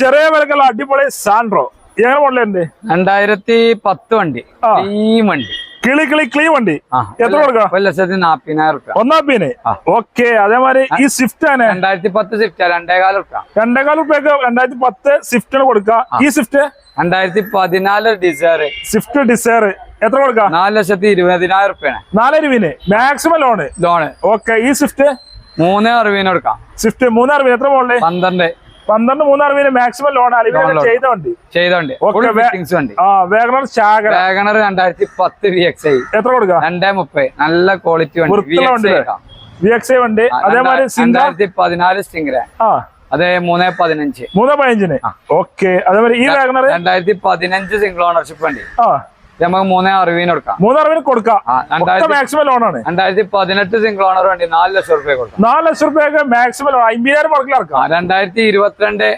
ചെറിയ വിലക്കുള്ള അടിപൊളി സാൻഡ്രോ എങ്ങനെ മോഡലുണ്ട്? 2010 വണ്ടി. ഈ വണ്ടി ക്ലീ വണ്ടി എത്ര കൊടുക്കാം? 1,40,000 ഒന്നാപ്പിന്. ഓക്കെ. അതേമാതിരി ഈ സ്വിഫ്റ്റ് ആണ് 2010 സ്വിഫ്റ്റ് 2,400 റുപ്യക്ക് 2010 സ്വിഫ്റ്റിന് കൊടുക്കാം. ഈ സ്വിഫ്റ്റ് 2014 ഡിസയർ. സ്വിഫ്റ്റ് ഡിസയർ എത്ര കൊടുക്കാം? 4,20,000 റുപ്യാണ്. 4,20,000 മാക്സിമം ലോണ്. ഓക്കെ. ഈ സ്വിഫ്റ്റ് 3,60,000 കൊടുക്കാം. സ്വിഫ്റ്റ് 3,60,000 എത്ര മോഡല്? 12 3,60,000 മാക്സിമം ലോൺ ചെയ്ത വണ്ടി. വാഗണർ 2010 VXI എത്ര കൊടുക്കാം? 2,30. നല്ല ക്വാളിറ്റി വണ്ടി VXI വണ്ടി. അതേമാതിരി 2014 സ്റ്റിംഗർ അതെ 3,15. 3,15. ഓക്കെ. അതേമാതിരി ഈ വാഗണർ 2015 സിംഗിൾ ഓണർഷിപ്പ് വണ്ടി നമുക്ക് 3,60,000 കൊടുക്കാം. 3,60,000 കൊടുക്കാം. മാക്സിമം ലോണാണ്. 2018 സിംഗിൾ ഓണർ വണ്ടി 4,00,000 കൊടുക്കാം. 4,00,000 മാക്സിമം 50,000 മുടക്കിൽ ഇറക്കാം. 2022